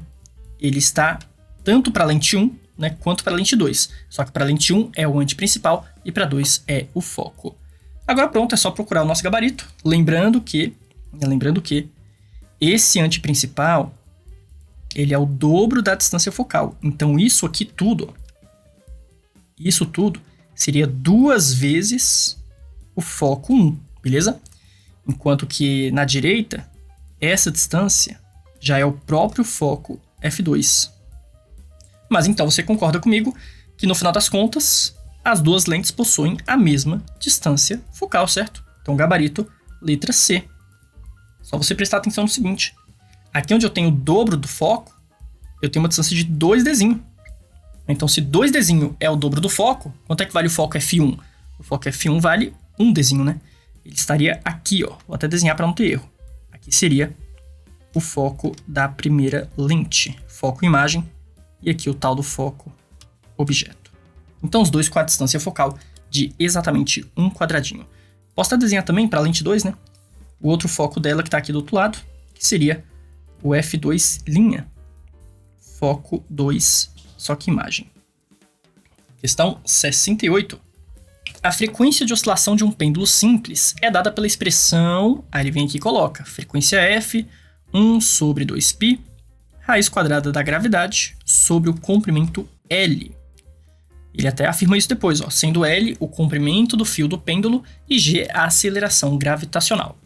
ele está tanto para a lente 1, né, quanto para a lente 2. Só que para a lente 1 é o antiprincipal e para 2 é o foco. Agora pronto, é só procurar o nosso gabarito. Lembrando que esse antiprincipal, ele é o dobro da distância focal. Então isso aqui tudo, isso tudo seria 2 vezes o foco 1, beleza? Enquanto que na direita, essa distância já é o próprio foco f2. Mas então você concorda comigo que no final das contas, as duas lentes possuem a mesma distância focal, certo? Então gabarito, letra C. Só você prestar atenção no seguinte. Aqui onde eu tenho o dobro do foco, eu tenho uma distância de 2Dzinho. Então se 2Dzinho é o dobro do foco, quanto é que vale o foco F1? O foco F1 vale 1Dzinho, né? Ele estaria aqui, ó. Vou até desenhar para não ter erro. Aqui seria o foco da primeira lente. Foco imagem. E aqui o tal do foco objeto. Então os dois com a distância focal de exatamente 1 quadradinho. Posso até desenhar também para a lente 2, né? O outro foco dela que está aqui do outro lado, que seria o F2'. Foco 2, só que imagem. Questão 68. A frequência de oscilação de um pêndulo simples é dada pela expressão... Aí ele vem aqui e coloca frequência F, 1 sobre 2π, raiz quadrada da gravidade sobre o comprimento L. Ele até afirma isso depois, ó, sendo L o comprimento do fio do pêndulo e G a aceleração gravitacional.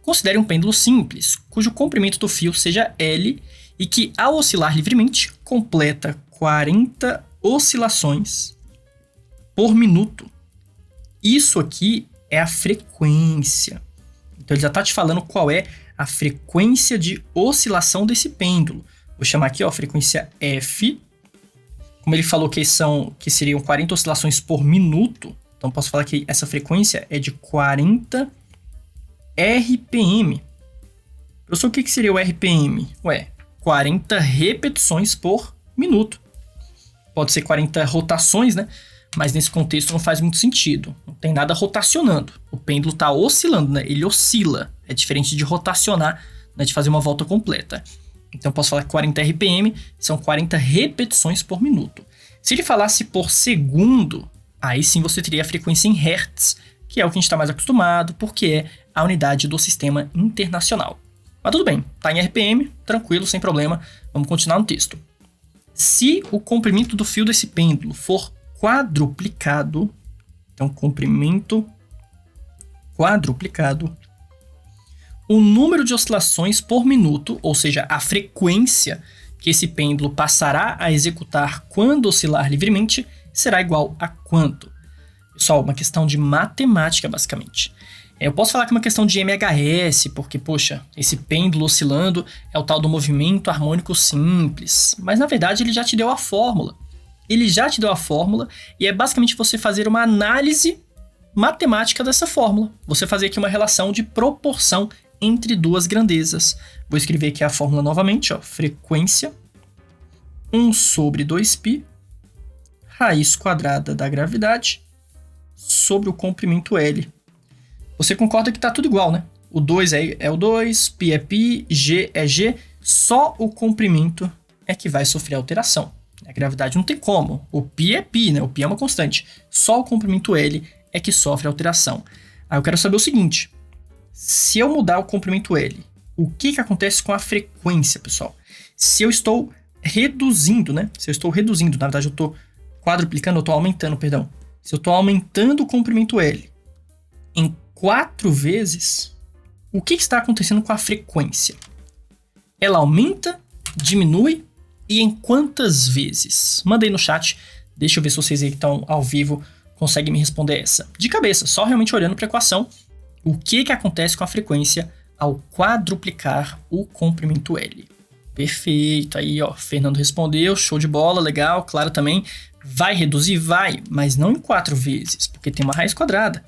Considere um pêndulo simples, cujo comprimento do fio seja L e que, ao oscilar livremente, completa 40 oscilações por minuto. Isso aqui é a frequência. Então ele já está te falando qual é a frequência de oscilação desse pêndulo. Vou chamar aqui, ó, frequência F. Como ele falou que seriam 40 oscilações por minuto, então posso falar que essa frequência é de 40 RPM. Professor, o que seria o RPM? Ué, 40 repetições por minuto. Pode ser 40 rotações, né? Mas nesse contexto não faz muito sentido. Não tem nada rotacionando. O pêndulo está oscilando, né? Ele oscila. É diferente de rotacionar, né? De fazer uma volta completa. Então posso falar que 40 RPM são 40 repetições por minuto. Se ele falasse por segundo, aí sim você teria a frequência em Hertz, que é o que a gente está mais acostumado, porque é a unidade do sistema internacional. Mas tudo bem, tá em RPM, tranquilo, sem problema. Vamos continuar no texto. Se o comprimento do fio desse pêndulo for quadruplicado, então comprimento quadruplicado, o número de oscilações por minuto, ou seja, a frequência que esse pêndulo passará a executar quando oscilar livremente, será igual a quanto? Pessoal, uma questão de matemática, basicamente. Eu posso falar que é uma questão de MHS, porque, poxa, esse pêndulo oscilando é o tal do movimento harmônico simples. Mas, na verdade, ele já te deu a fórmula. Ele já te deu a fórmula e é basicamente você fazer uma análise matemática dessa fórmula. Você fazer aqui uma relação de proporção entre duas grandezas. Vou escrever aqui a fórmula novamente, ó. Frequência 1 sobre 2π, raiz quadrada da gravidade, sobre o comprimento L. Você concorda que está tudo igual, né? O 2 é o 2, π é π, g é g, só o comprimento é que vai sofrer alteração. A gravidade não tem como. O π é π, né? O π é uma constante. Só o comprimento L é que sofre alteração. Aí eu quero saber o seguinte. Se eu mudar o comprimento L, o que acontece com a frequência, pessoal? Se eu estou reduzindo, né? Se eu estou reduzindo, na verdade eu estou quadruplicando, eu estou aumentando, perdão. Se eu estou aumentando o comprimento L em 4 vezes, o que está acontecendo com a frequência? Ela aumenta, diminui e em quantas vezes? Manda aí no chat, deixa eu ver se vocês aí que estão ao vivo conseguem me responder essa. De cabeça, só realmente olhando para a equação, o que acontece com a frequência ao quadruplicar o comprimento L? Perfeito, aí ó, Fernando respondeu, show de bola, legal, claro também. Vai reduzir? Vai, mas não em 4 vezes, porque tem uma raiz quadrada.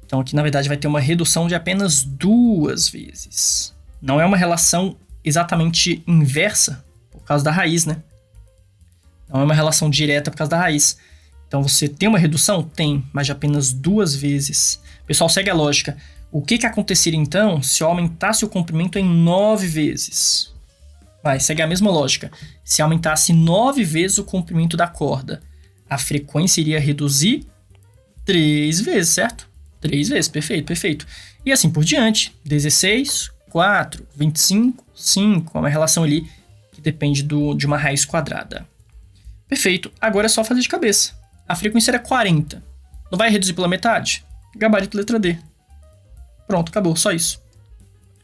Então aqui na verdade vai ter uma redução de apenas 2 vezes. Não é uma relação exatamente inversa, por causa da raiz, né? Não é uma relação direta por causa da raiz. Então você tem uma redução? Tem, mas de apenas 2 vezes. Pessoal, segue a lógica. O que aconteceria então se eu aumentasse o comprimento em 9 vezes? Segue a mesma lógica. Se aumentasse 9 vezes o comprimento da corda, a frequência iria reduzir 3 vezes, certo? 3 vezes, perfeito. E assim por diante. 16, 4, 25, 5. É uma relação ali que depende de uma raiz quadrada. Perfeito. Agora é só fazer de cabeça. A frequência era 40. Não vai reduzir pela metade? Gabarito letra D. Pronto, acabou. Só isso.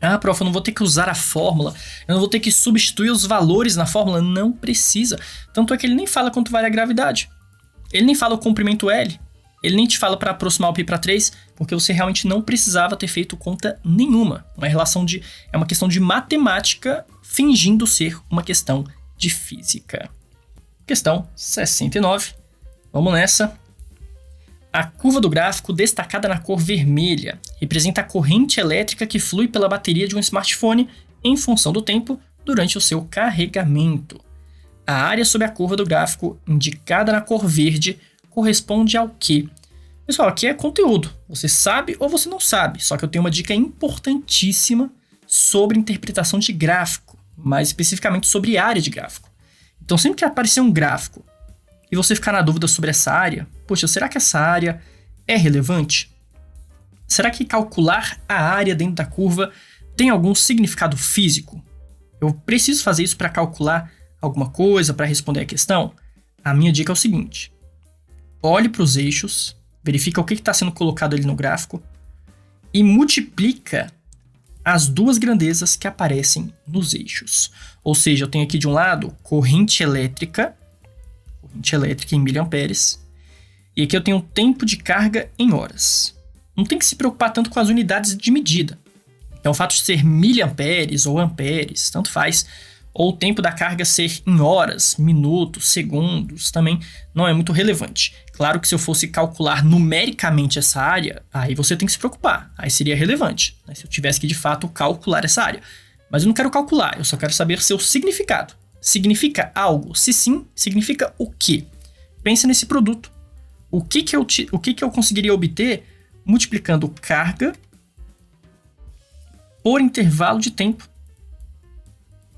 Ah, prof, eu não vou ter que usar a fórmula. Eu não vou ter que substituir os valores na fórmula. Não precisa. Tanto é que ele nem fala quanto vale a gravidade. Ele nem fala o comprimento L. Ele nem te fala para aproximar o π para 3, porque você realmente não precisava ter feito conta nenhuma. É uma questão de matemática fingindo ser uma questão de física. Questão 69. Vamos nessa. A curva do gráfico, destacada na cor vermelha, representa a corrente elétrica que flui pela bateria de um smartphone em função do tempo durante o seu carregamento. A área sob a curva do gráfico, indicada na cor verde, corresponde ao quê? Pessoal, aqui é conteúdo. Você sabe ou você não sabe, só que eu tenho uma dica importantíssima sobre interpretação de gráfico, mais especificamente sobre área de gráfico. Então, sempre que aparecer um gráfico e você ficar na dúvida sobre essa área, poxa, será que essa área é relevante? Será que calcular a área dentro da curva tem algum significado físico? Eu preciso fazer isso para calcular alguma coisa, para responder a questão? A minha dica é o seguinte: olhe para os eixos, verifica o que está sendo colocado ali no gráfico e multiplica as 2 grandezas que aparecem nos eixos. Ou seja, eu tenho aqui de um lado corrente elétrica em miliamperes, e aqui eu tenho tempo de carga em horas. Não tem que se preocupar tanto com as unidades de medida. Então, o fato de ser miliamperes ou amperes, tanto faz, ou o tempo da carga ser em horas, minutos, segundos, também não é muito relevante. Claro que se eu fosse calcular numericamente essa área, aí você tem que se preocupar, aí seria relevante, né, se eu tivesse que de fato calcular essa área. Mas eu não quero calcular, eu só quero saber seu significado. Significa algo? Se sim, significa o quê? Pensa nesse produto. O que eu conseguiria obter multiplicando carga por intervalo de tempo?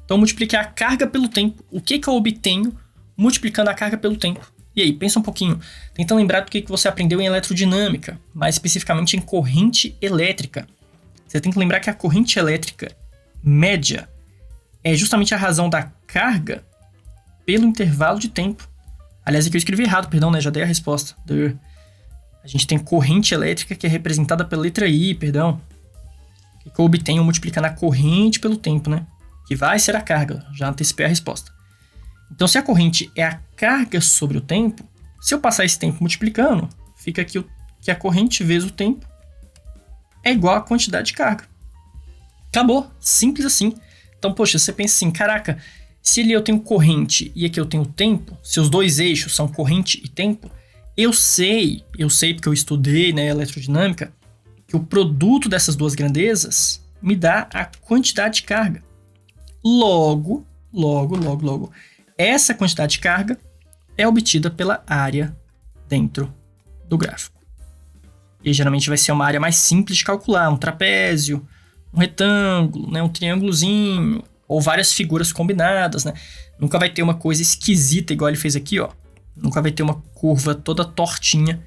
Então, multiplicar a carga pelo tempo. O que eu obtenho multiplicando a carga pelo tempo? E aí, pensa um pouquinho. Tenta lembrar do que você aprendeu em eletrodinâmica, mais especificamente em corrente elétrica. Você tem que lembrar que a corrente elétrica média é justamente a razão da carga pelo intervalo de tempo. Aliás, aqui eu escrevi errado, perdão, né? Já dei a resposta. A gente tem corrente elétrica que é representada pela letra I, perdão. O que eu obtenho multiplicando a corrente pelo tempo, né? Que vai ser a carga. Já antecipei a resposta. Então, se a corrente é a carga sobre o tempo, se eu passar esse tempo multiplicando, fica aqui que a corrente vezes o tempo é igual à quantidade de carga. Acabou. Simples assim. Então, poxa, você pensa assim, caraca, se ali eu tenho corrente e aqui eu tenho tempo, se os 2 eixos são corrente e tempo, eu sei porque eu estudei, né, eletrodinâmica, que o produto dessas 2 grandezas me dá a quantidade de carga. Logo, essa quantidade de carga é obtida pela área dentro do gráfico. E geralmente vai ser uma área mais simples de calcular, um trapézio, um retângulo, né, um triângulozinho, ou várias figuras combinadas, né? Nunca vai ter uma coisa esquisita igual ele fez aqui, ó. Nunca vai ter uma curva toda tortinha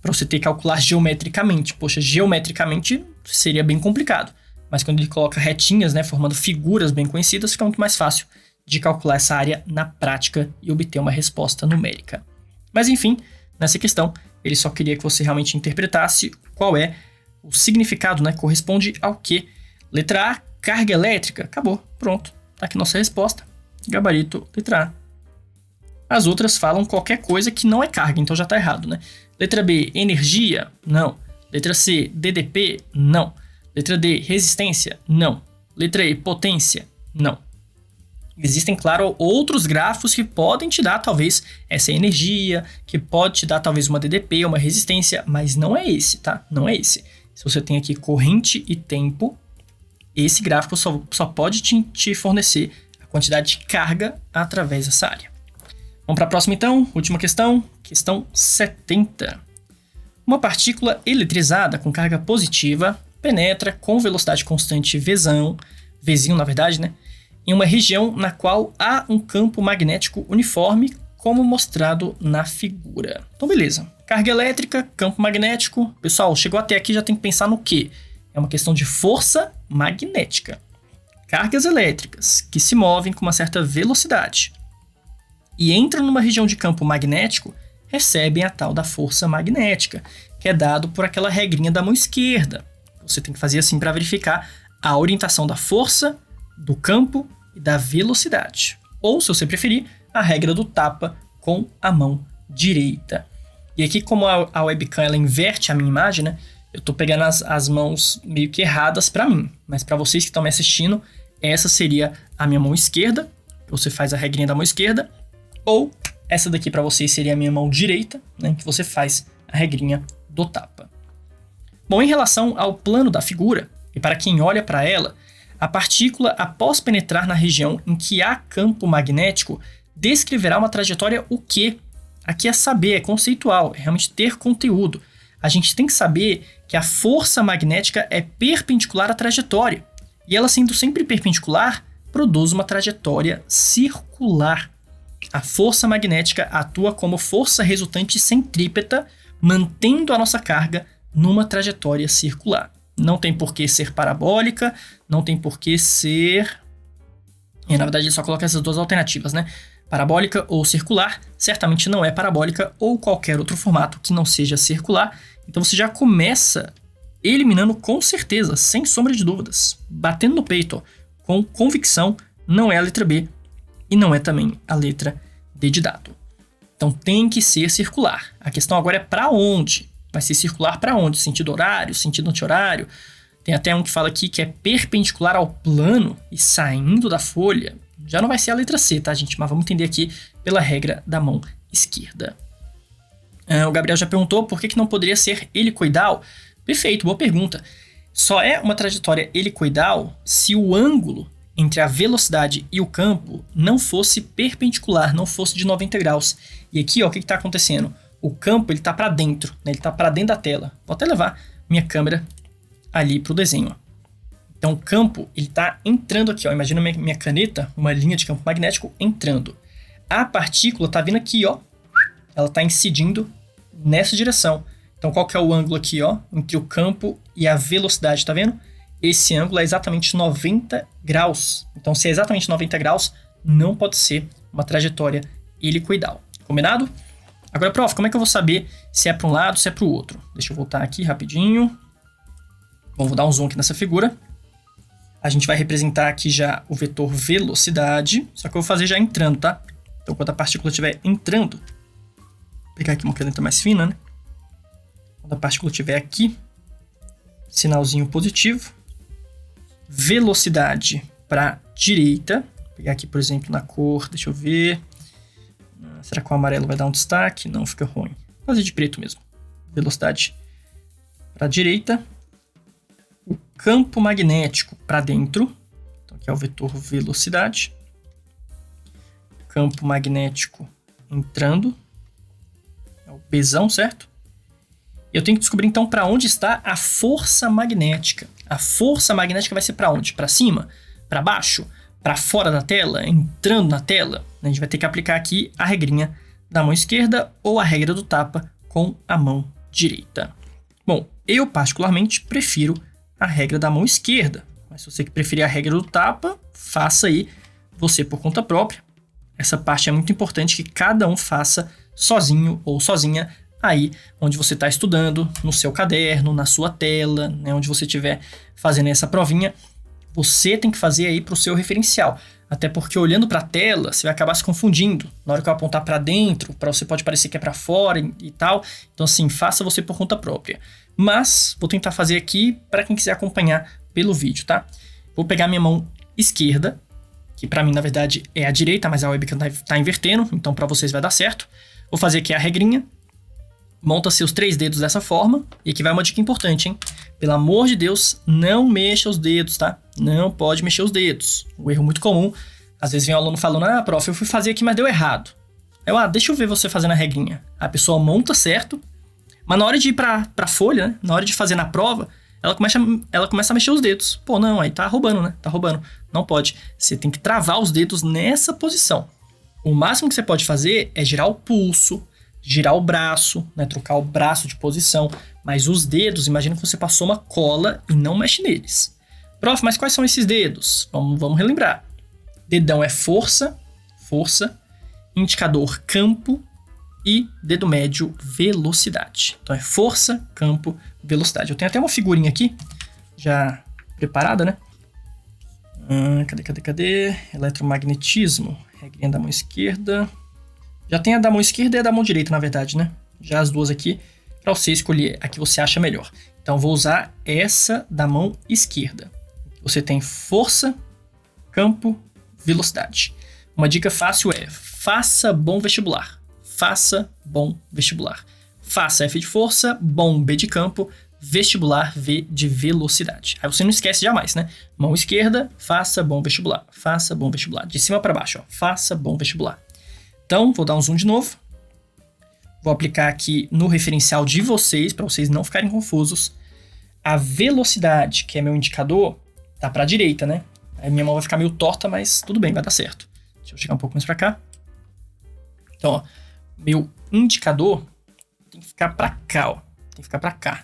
para você ter que calcular geometricamente. Poxa, geometricamente seria bem complicado. Mas quando ele coloca retinhas, né, formando figuras bem conhecidas, fica muito mais fácil de calcular essa área na prática e obter uma resposta numérica. Mas enfim, nessa questão, ele só queria que você realmente interpretasse qual é o significado, né? Corresponde ao quê? Letra A, carga elétrica. Acabou, pronto. Tá aqui nossa resposta. Gabarito, letra A. As outras falam qualquer coisa que não é carga, então já tá errado, né? Letra B, energia? Não. Letra C, DDP? Não. Letra D, resistência? Não. Letra E, potência? Não. Existem, claro, outros grafos que podem te dar, talvez, essa energia, que pode te dar, talvez, uma DDP, uma resistência, mas não é esse, tá? Não é esse. Se você tem aqui corrente e tempo, esse gráfico só pode te fornecer a quantidade de carga através dessa área. Vamos para a próxima então, última questão, questão 70. Uma partícula eletrizada com carga positiva penetra com velocidade constante Vzinho na verdade, né, em uma região na qual há um campo magnético uniforme, como mostrado na figura. Então, beleza. Carga elétrica, campo magnético. Pessoal, chegou até aqui, já tem que pensar no quê? É uma questão de força magnética. Cargas elétricas que se movem com uma certa velocidade e entram numa região de campo magnético recebem a tal da força magnética, que é dado por aquela regrinha da mão esquerda. Você tem que fazer assim para verificar a orientação da força, do campo e da velocidade. Ou, se você preferir, a regra do tapa com a mão direita. E aqui, como a webcam ela inverte a minha imagem, né? Eu estou pegando as mãos meio que erradas para mim. Mas para vocês que estão me assistindo, essa seria a minha mão esquerda. Você faz a regrinha da mão esquerda. Ou essa daqui para vocês seria a minha mão direita, né? Que você faz a regrinha do tapa. Bom, em relação ao plano da figura, e para quem olha para ela, a partícula, após penetrar na região em que há campo magnético, descreverá uma trajetória o quê? Aqui é saber, é conceitual, é realmente ter conteúdo. A gente tem que saber que a força magnética é perpendicular à trajetória. E ela sendo sempre perpendicular, produz uma trajetória circular. A força magnética atua como força resultante centrípeta, mantendo a nossa carga numa trajetória circular. Não tem por que ser parabólica, não tem por que ser... E, na verdade, ele só coloca essas duas alternativas, né? Parabólica ou circular, certamente não é parabólica ou qualquer outro formato que não seja circular. Então você já começa eliminando com certeza, sem sombra de dúvidas, batendo no peito, ó, com convicção, não é a letra B e não é também a letra D de dado. Então tem que ser circular. A questão agora é para onde? Vai ser circular para onde? Sentido horário, sentido anti-horário? Tem até um que fala aqui que é perpendicular ao plano e saindo da folha. Já não vai ser a letra C, tá, gente? Mas vamos entender aqui pela regra da mão esquerda. O Gabriel já perguntou por que não poderia ser helicoidal. Perfeito, boa pergunta. Só é uma trajetória helicoidal se o ângulo entre a velocidade e o campo não fosse perpendicular, não fosse de 90 graus. E aqui, ó, o que está acontecendo? O campo está para dentro, né? Ele está para dentro da tela. Vou até levar minha câmera ali para o desenho, ó. Então o campo está entrando aqui, ó. Imagina minha caneta, uma linha de campo magnético entrando. A partícula está vindo aqui, ó. Ela está incidindo nessa direção. Então qual que é o ângulo aqui, ó, entre o campo e a velocidade, tá vendo? Esse ângulo é exatamente 90 graus. Então se é exatamente 90 graus, não pode ser uma trajetória helicoidal. Combinado? Agora, prof, como é que eu vou saber se é para um lado ou se é para o outro? Deixa eu voltar aqui rapidinho. Bom, vou dar um zoom aqui nessa figura. A gente vai representar aqui já o vetor velocidade, só que eu vou fazer já entrando, tá? Então, quando a partícula estiver entrando, vou pegar aqui uma caneta mais fina, né? Quando a partícula estiver aqui, sinalzinho positivo, velocidade para direita, vou pegar aqui, por exemplo, na cor, deixa eu ver, será que o amarelo vai dar um destaque? Não, fica ruim. Vou fazer de preto mesmo. Velocidade para direita, o campo magnético para dentro, então aqui é o vetor velocidade, campo magnético entrando, é o Bzão, certo? Eu tenho que descobrir então para onde está a força magnética. A força magnética vai ser para onde? Para cima? Para baixo? Para fora da tela? Entrando na tela? A gente vai ter que aplicar aqui a regrinha da mão esquerda ou a regra do tapa com a mão direita. Bom, eu particularmente prefiro a regra da mão esquerda, mas se você preferir a regra do tapa, faça aí você por conta própria. Essa parte é muito importante que cada um faça sozinho ou sozinha aí onde você está estudando, no seu caderno, na sua tela, né, onde você estiver fazendo essa provinha, você tem que fazer aí para o seu referencial. Até porque olhando para a tela, você vai acabar se confundindo. Na hora que eu apontar para dentro, para você pode parecer que é para fora e tal. Então assim, faça você por conta própria. Mas vou tentar fazer aqui para quem quiser acompanhar pelo vídeo, tá? Vou pegar minha mão esquerda, que para mim na verdade é a direita, mas a webcam tá invertendo, então para vocês vai dar certo. Vou fazer aqui a regrinha. Monta seus 3 dedos dessa forma. E aqui vai uma dica importante, hein? Pelo amor de Deus, não mexa os dedos, tá? Não pode mexer os dedos. Um erro muito comum. Às vezes vem um aluno falando, prof, eu fui fazer aqui, mas deu errado. Deixa eu ver você fazendo a regrinha. A pessoa monta certo, mas na hora de ir pra folha, né? Na hora de fazer na prova, ela começa a mexer os dedos. Pô, não, aí tá roubando, né? Tá roubando. Não pode. Você tem que travar os dedos nessa posição. O máximo que você pode fazer é girar o pulso, girar o braço, né? Trocar o braço de posição. Mas os dedos, imagina que você passou uma cola e não mexe neles. Prof, mas quais são esses dedos? Vamos relembrar. Dedão é força, indicador campo e dedo médio velocidade. Então é força, campo, velocidade. Eu tenho até uma figurinha aqui, já preparada, né? Cadê? Eletromagnetismo. Regrinha da mão esquerda. Já tem a da mão esquerda e a da mão direita, na verdade, né? Já as duas aqui, para você escolher a que você acha melhor. Então vou usar essa da mão esquerda. Você tem força, campo, velocidade. Uma dica fácil é: faça bom vestibular. Faça bom vestibular. Faça F de força, bom B de campo, vestibular V de velocidade. Aí você não esquece jamais, né? Mão esquerda, faça bom vestibular. Faça bom vestibular. De cima para baixo, ó. Faça bom vestibular. Então, vou dar um zoom de novo. Vou aplicar aqui no referencial de vocês, para vocês não ficarem confusos. A velocidade, que é meu indicador, tá para a direita, né? Aí minha mão vai ficar meio torta, mas tudo bem, vai dar certo. Deixa eu chegar um pouco mais para cá. Então, ó, meu indicador tem que ficar para cá, ó. Tem que ficar para cá.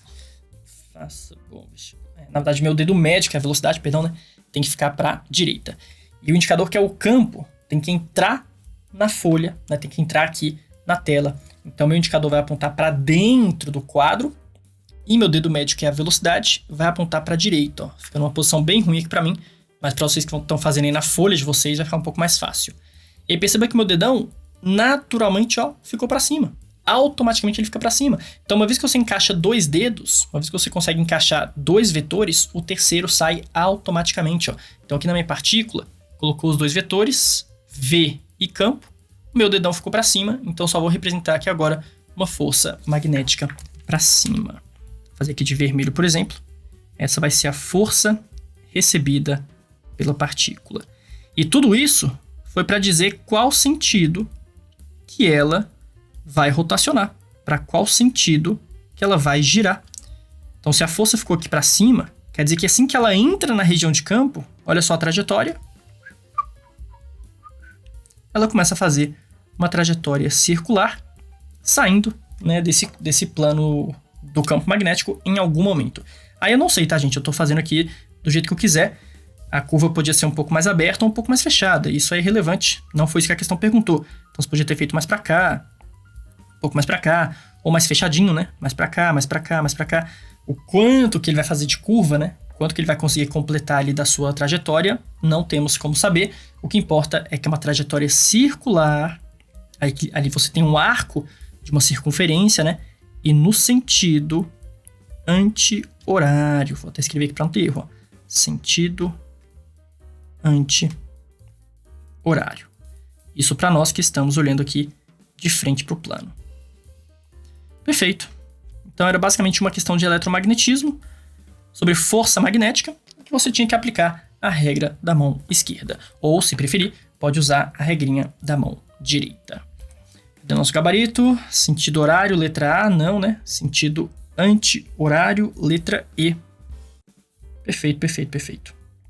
Faça bom vestibular. Na verdade, meu dedo médio, que é a velocidade, perdão, né? Tem que ficar para a direita. E o indicador, que é o campo, tem que entrar na folha, né? Tem que entrar aqui na tela. Então, meu indicador vai apontar para dentro do quadro e meu dedo médio, que é a velocidade, vai apontar para a direita. Ó. Fica numa posição bem ruim aqui para mim, mas para vocês que estão fazendo aí na folha de vocês, vai ficar um pouco mais fácil. E aí, perceba que meu dedão, naturalmente, ó, ficou para cima. Automaticamente ele fica para cima. Então, uma vez que você encaixa dois dedos, uma vez que você consegue encaixar dois vetores, o terceiro sai automaticamente. Ó. Então, aqui na minha partícula, colocou os dois vetores, V e campo. O meu dedão ficou para cima, então só vou representar aqui agora uma força magnética para cima. Vou fazer aqui de vermelho, por exemplo. Essa vai ser a força recebida pela partícula. E tudo isso foi para dizer qual sentido que ela vai rotacionar, para qual sentido que ela vai girar. Então, se a força ficou aqui para cima, quer dizer que assim que ela entra na região de campo, olha só a trajetória, ela começa a fazer uma trajetória circular, saindo, né, desse plano do campo magnético em algum momento. Aí eu não sei, tá, gente? Eu tô fazendo aqui do jeito que eu quiser. A curva podia ser um pouco mais aberta ou um pouco mais fechada. Isso é irrelevante. Não foi isso que a questão perguntou. Então você podia ter feito mais para cá, um pouco mais para cá, ou mais fechadinho, né? Mais para cá, mais para cá, mais para cá. O quanto que ele vai fazer de curva, né? Quanto que ele vai conseguir completar ali da sua trajetória, não temos como saber. O que importa é que é uma trajetória circular. Ali você tem um arco de uma circunferência, né? E no sentido anti-horário. Vou até escrever aqui para não ter erro. Ó. Sentido anti-horário. Isso para nós que estamos olhando aqui de frente para o plano. Perfeito. Então era basicamente uma questão de eletromagnetismo sobre força magnética que você tinha que aplicar a regra da mão esquerda. Ou, se preferir, pode usar a regrinha da mão direita. Do nosso gabarito, sentido horário, letra A, não, né? Sentido anti-horário, letra E. Perfeito.